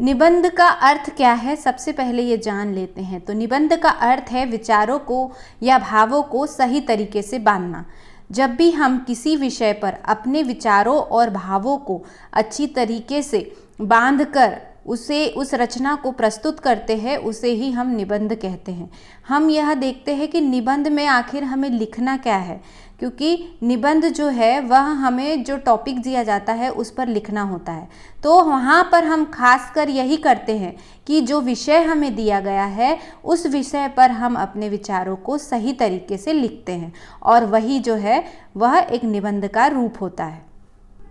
निबंध का अर्थ क्या है, सबसे पहले ये जान लेते हैं। तो निबंध का अर्थ है विचारों को या भावों को सही तरीके से बांधना। जब भी हम किसी विषय पर अपने विचारों और भावों को अच्छी तरीके से बांधकर उस रचना को प्रस्तुत करते हैं, उसे ही हम निबंध कहते हैं। हम यह देखते हैं कि निबंध में आखिर हमें लिखना क्या है, क्योंकि निबंध जो है वह हमें जो टॉपिक दिया जाता है उस पर लिखना होता है। तो वहाँ पर हम खासकर यही करते हैं कि जो विषय हमें दिया गया है उस विषय पर हम अपने विचारों को सही तरीके से लिखते हैं, और वही जो है वह एक निबंध का रूप होता है।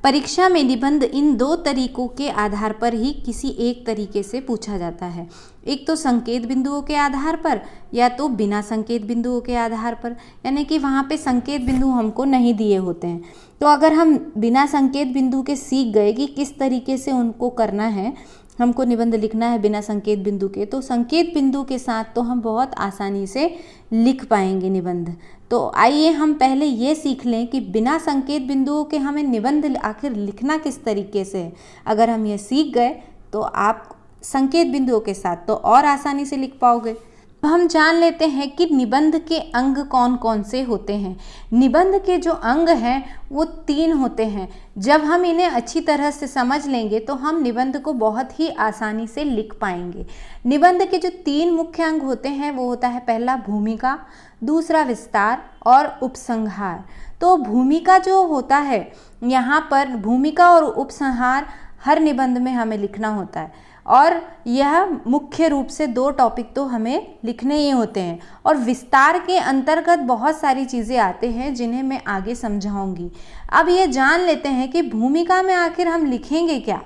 परीक्षा में निबंध इन दो तरीकों के आधार पर ही किसी एक तरीके से पूछा जाता है। एक तो संकेत बिंदुओं के आधार पर, या तो बिना संकेत बिंदुओं के आधार पर, यानी कि वहाँ पे संकेत बिंदु हमको नहीं दिए होते हैं। तो अगर हम बिना संकेत बिंदु के सीख गए कि किस तरीके से उनको करना है, हमको निबंध लिखना है बिना संकेत बिंदु के, तो संकेत बिंदु के साथ तो हम बहुत आसानी से लिख पाएंगे निबंध। तो आइए हम पहले ये सीख लें कि बिना संकेत बिंदुओं के हमें निबंध आखिर लिखना किस तरीके से है। अगर हम ये सीख गए तो आप संकेत बिंदुओं के साथ तो और आसानी से लिख पाओगे। हम जान लेते हैं कि निबंध के अंग कौन कौन से होते हैं। निबंध के जो अंग हैं वो 3 होते हैं। जब हम इन्हें अच्छी तरह से समझ लेंगे तो हम निबंध को बहुत ही आसानी से लिख पाएंगे। निबंध के जो 3 मुख्य अंग होते हैं वो होता है, पहला भूमिका, दूसरा विस्तार और उपसंहार। तो भूमिका जो होता है, यहाँ पर भूमिका और उपसंहार हर निबंध में हमें लिखना होता है, और यह मुख्य रूप से 2 टॉपिक तो हमें लिखने ही होते हैं। और विस्तार के अंतर्गत बहुत सारी चीज़ें आते हैं जिन्हें मैं आगे समझाऊंगी। अब ये जान लेते हैं कि भूमिका में आखिर हम लिखेंगे क्या।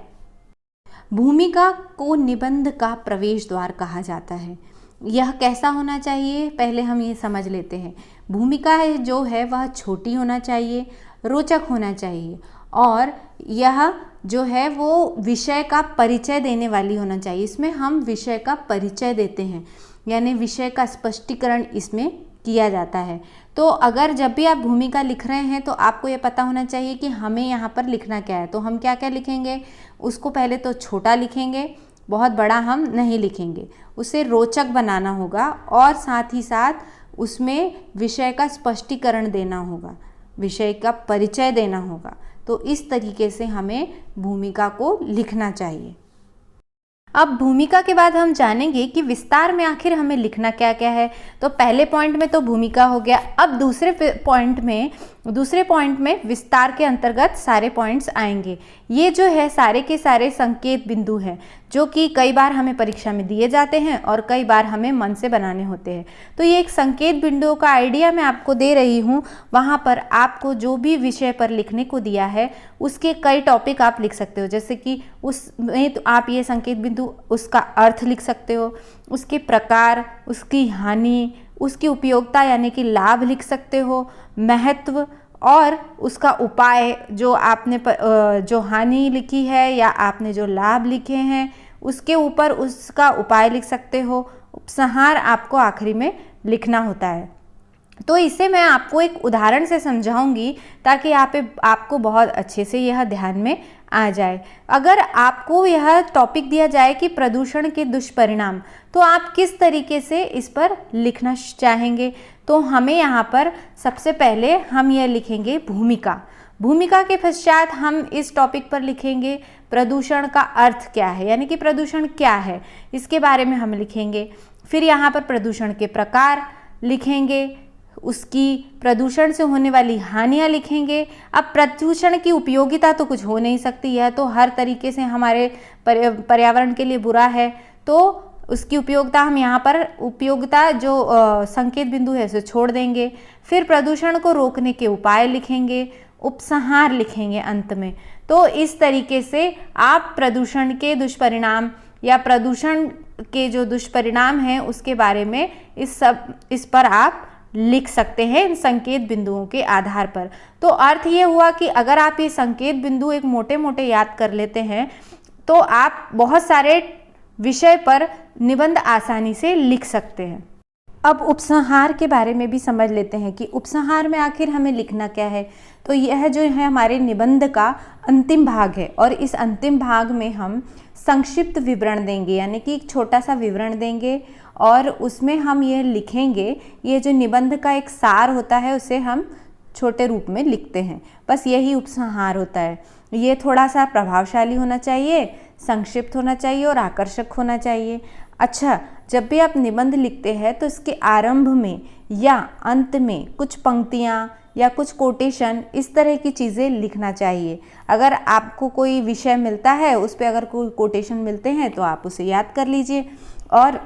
भूमिका को निबंध का प्रवेश द्वार कहा जाता है। यह कैसा होना चाहिए, पहले हम ये समझ लेते हैं। भूमिका है जो है वह छोटी होना चाहिए, रोचक होना चाहिए, और यह जो है वो विषय का परिचय देने वाली होना चाहिए। इसमें हम विषय का परिचय देते हैं, यानी विषय का स्पष्टीकरण इसमें किया जाता है। तो अगर जब भी आप भूमिका लिख रहे हैं तो आपको ये पता होना चाहिए कि हमें यहाँ पर लिखना क्या है। तो हम क्या क्या लिखेंगे, उसको पहले तो छोटा लिखेंगे, बहुत बड़ा हम नहीं लिखेंगे। उसे रोचक बनाना होगा, और साथ ही साथ उसमें विषय का स्पष्टीकरण देना होगा, विषय का परिचय देना होगा। तो इस तरीके से हमें भूमिका को लिखना चाहिए। अब भूमिका के बाद हम जानेंगे कि विस्तार में आखिर हमें लिखना क्या क्या है। तो पहले पॉइंट में तो भूमिका हो गया। अब दूसरे पॉइंट में विस्तार के अंतर्गत सारे पॉइंट्स आएंगे। ये जो है सारे के सारे संकेत बिंदु हैं, जो कि कई बार हमें परीक्षा में दिए जाते हैं और कई बार हमें मन से बनाने होते हैं। तो ये एक संकेत बिंदुओं का आइडिया मैं आपको दे रही हूँ। वहाँ पर आपको जो भी विषय पर लिखने को दिया है उसके कई टॉपिक आप लिख सकते हो। जैसे कि उसमें तो आप ये संकेत बिंदु, उसका अर्थ लिख सकते हो, उसके प्रकार, उसकी हानि, उसकी उपयोगिता यानी कि लाभ लिख सकते हो, महत्व और उसका उपाय। जो आपने जो हानि लिखी है या आपने जो लाभ लिखे हैं उसके ऊपर उसका उपाय लिख सकते हो। उपसंहार आपको आखिरी में लिखना होता है। तो इसे मैं आपको एक उदाहरण से समझाऊंगी ताकि आपको बहुत अच्छे से यह ध्यान में आ जाए। अगर आपको यह टॉपिक दिया जाए कि प्रदूषण के दुष्परिणाम, तो आप किस तरीके से इस पर लिखना चाहेंगे। तो हमें यहाँ पर सबसे पहले हम यह लिखेंगे भूमिका। भूमिका के पश्चात हम इस टॉपिक पर लिखेंगे प्रदूषण का अर्थ क्या है, यानी कि प्रदूषण क्या है, इसके बारे में हम लिखेंगे। फिर यहाँ पर प्रदूषण के प्रकार लिखेंगे, उसकी प्रदूषण से होने वाली हानियाँ लिखेंगे। अब प्रदूषण की उपयोगिता तो कुछ हो नहीं सकती, यह तो हर तरीके से हमारे पर्यावरण के लिए बुरा है, तो उसकी उपयोगिता हम यहाँ पर उपयोगिता जो संकेत बिंदु है उसे छोड़ देंगे। फिर प्रदूषण को रोकने के उपाय लिखेंगे, उपसंहार लिखेंगे अंत में। तो इस तरीके से आप प्रदूषण के दुष्परिणाम या प्रदूषण के जो दुष्परिणाम हैं उसके बारे में इस पर आप लिख सकते हैं इन संकेत बिंदुओं के आधार पर। तो अर्थ ये हुआ कि अगर आप ये संकेत बिंदु एक मोटे मोटे याद कर लेते हैं तो आप बहुत सारे विषय पर निबंध आसानी से लिख सकते हैं। अब उपसंहार के बारे में भी समझ लेते हैं कि उपसंहार में आखिर हमें लिखना क्या है। तो यह जो है हमारे निबंध का अंतिम भाग है और इस अंतिम भाग में हम संक्षिप्त विवरण देंगे, यानी कि एक छोटा सा विवरण देंगे और उसमें हम यह लिखेंगे। ये जो निबंध का एक सार होता है उसे हम छोटे रूप में लिखते हैं, बस यही उपसंहार होता है। ये थोड़ा सा प्रभावशाली होना चाहिए, संक्षिप्त होना चाहिए और आकर्षक होना चाहिए। अच्छा, जब भी आप निबंध लिखते हैं तो इसके आरंभ में या अंत में कुछ पंक्तियाँ या कुछ कोटेशन, इस तरह की चीज़ें लिखना चाहिए। अगर आपको कोई विषय मिलता है उस पर अगर कोई कोटेशन मिलते हैं तो आप उसे याद कर लीजिए और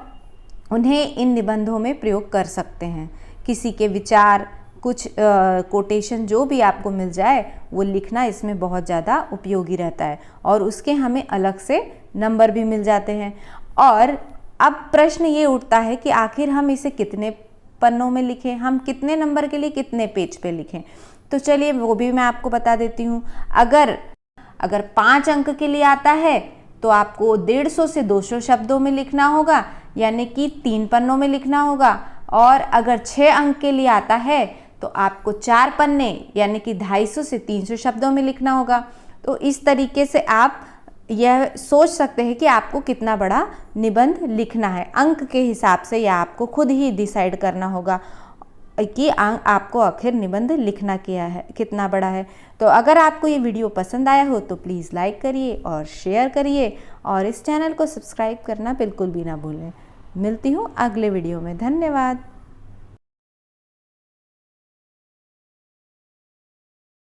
उन्हें इन निबंधों में प्रयोग कर सकते हैं। किसी के विचार, कुछ कोटेशन जो भी आपको मिल जाए वो लिखना इसमें बहुत ज़्यादा उपयोगी रहता है और उसके हमें अलग से नंबर भी मिल जाते हैं। और अब प्रश्न ये उठता है कि आखिर हम इसे कितने पन्नों में लिखें, हम कितने नंबर के लिए कितने पेज पे लिखें। तो चलिए वो भी मैं आपको बता देती हूँ। अगर 5 अंक के लिए आता है तो आपको 150 से 200 शब्दों में लिखना होगा, यानी कि 3 पन्नों में लिखना होगा। और अगर 6 अंक के लिए आता है तो आपको 4 पन्ने यानी कि 250 से 300 शब्दों में लिखना होगा। तो इस तरीके से आप यह सोच सकते हैं कि आपको कितना बड़ा निबंध लिखना है। अंक के हिसाब से या आपको खुद ही डिसाइड करना होगा कि आपको आखिर निबंध लिखना क्या है, कितना बड़ा है। तो अगर आपको ये वीडियो पसंद आया हो तो प्लीज़ लाइक करिए और शेयर करिए और इस चैनल को सब्सक्राइब करना बिल्कुल भी ना भूलें। मिलती हूँ अगले वीडियो में। धन्यवाद।